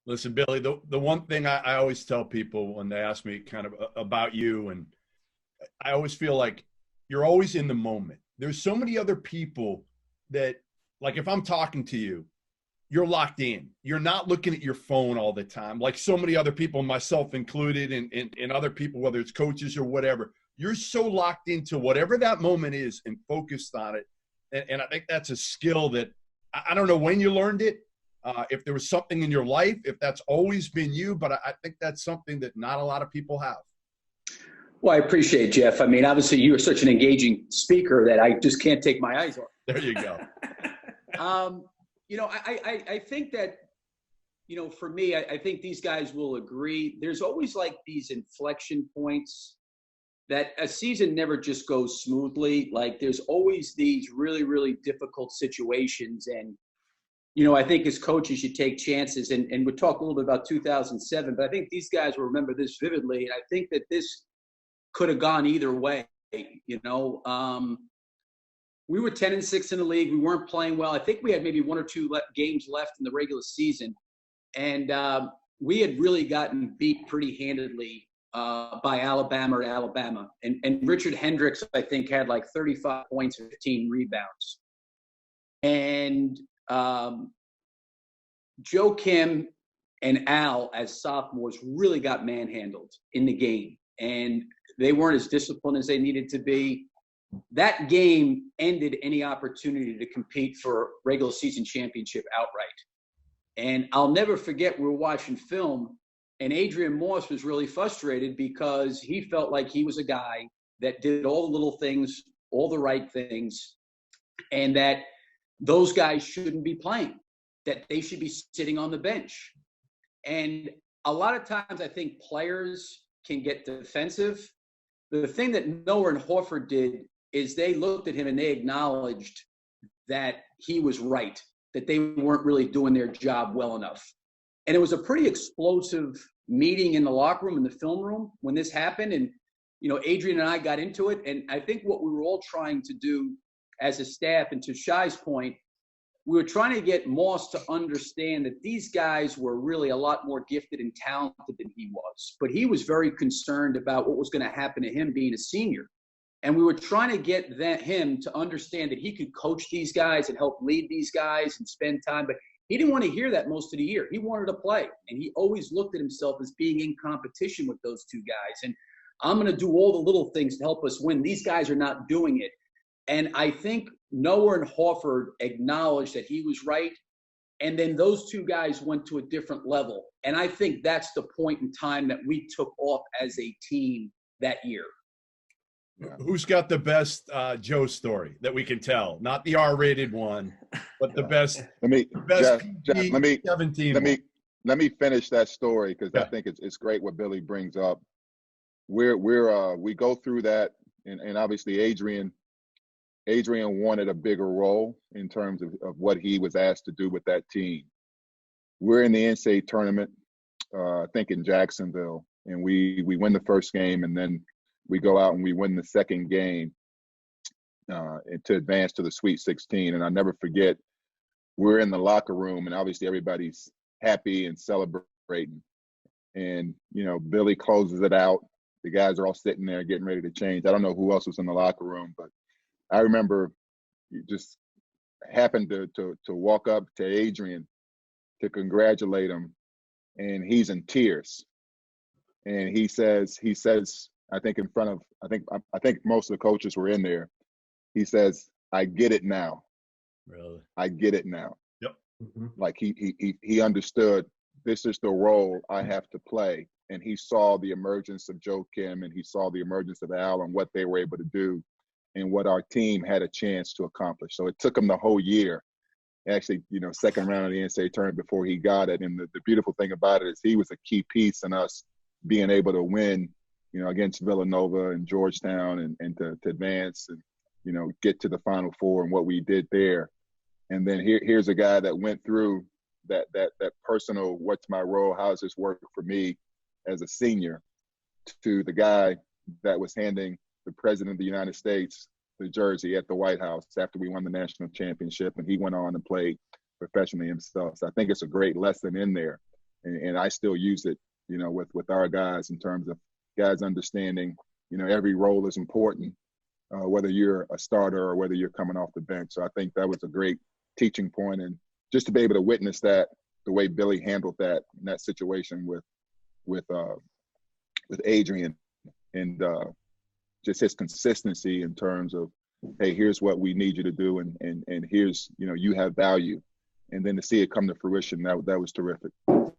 Listen, Billy, the one thing I always tell people when they ask me kind of about you, and I always feel like you're always in the moment. There's so many other people that, like, if I'm talking to you, you're locked in. You're not looking at your phone all the time, like so many other people, myself included, and other people, whether it's coaches or whatever. You're so locked into whatever that moment is and focused on it. And I think that's a skill that I don't know when you learned it, if there was something in your life, if that's always been you, but I think that's something that not a lot of people have. Well, I appreciate it, Jeff. I mean, obviously you are such an engaging speaker that I just can't take my eyes off. There you go. I think that, for me, I think these guys will agree. There's always like these inflection points that a season never just goes smoothly. Like there's always these really, really difficult situations. And, I think as coaches, you take chances. And we'll talk a little bit about 2007, but I think these guys will remember this vividly. And I think that this could have gone either way. We were 10-6 in the league. We weren't playing well. I think we had maybe one or two games left in the regular season. And we had really gotten beat pretty handedly by Alabama. And Richard Hendricks, I think, had like 35 points and 15 rebounds. And Joakim and Al, as sophomores, really got manhandled in the game. And they weren't as disciplined as they needed to be. That game ended any opportunity to compete for regular season championship outright. And I'll never forget, we were watching film, and Adrian Moss was really frustrated because he felt like he was a guy that did all the little things, all the right things, and that those guys shouldn't be playing, that they should be sitting on the bench. And a lot of times I think players can get defensive. The thing that Noah and Horford did is they looked at him and they acknowledged that he was right, that they weren't really doing their job well enough. And it was a pretty explosive meeting in the locker room, in the film room, when this happened. And, Adrian and I got into it. And I think what we were all trying to do as a staff, and to Shai's point, we were trying to get Moss to understand that these guys were really a lot more gifted and talented than he was. But he was very concerned about what was going to happen to him being a senior. And we were trying to get him to understand that he could coach these guys and help lead these guys and spend time. But he didn't want to hear that most of the year. He wanted to play. And he always looked at himself as being in competition with those two guys. And I'm going to do all the little things to help us win. These guys are not doing it. And I think Noah and Horford acknowledged that he was right. And then those two guys went to a different level. And I think that's the point in time that we took off as a team that year. Yeah. Who's got the best Joe story that we can tell? Not the R-rated one, but the best. Jeff, let me finish that story, because I think it's great what Billy brings up. We go through that, and obviously Adrian wanted a bigger role in terms of what he was asked to do with that team. We're in the NCAA tournament, I think in Jacksonville, and we win the first game, and then we go out and we win the second game to advance to the Sweet 16. And I'll never forget, we're in the locker room, and obviously everybody's happy and celebrating. And, Billy closes it out. The guys are all sitting there getting ready to change. I don't know who else was in the locker room, but I remember just happened to walk up to Adrian to congratulate him, and he's in tears. And he says, I think in front of, I think most of the coaches were in there. He says, "I get it now." Really? I get it now. Yep. Mm-hmm. Like he understood, this is the role I have to play. And he saw the emergence of Joakim, and he saw the emergence of Al, and what they were able to do and what our team had a chance to accomplish. So it took him the whole year, actually, second round of the NCAA tournament before he got it. And the beautiful thing about it is he was a key piece in us being able to win, against Villanova and Georgetown, and to advance and, get to the Final Four, and what we did there. And then here's a guy that went through that personal, what's my role, how does this work for me as a senior, to the guy that was handing the President of the United States the jersey at the White House after we won the national championship, and he went on and played professionally himself. So I think it's a great lesson in there. and I still use it, with our guys in terms of guys understanding, every role is important, whether you're a starter or whether you're coming off the bench. So I think that was a great teaching point, and just to be able to witness that, the way Billy handled that in that situation with Adrian, and just his consistency in terms of, hey, here's what we need you to do, and here's, you have value, and then to see it come to fruition, that was terrific.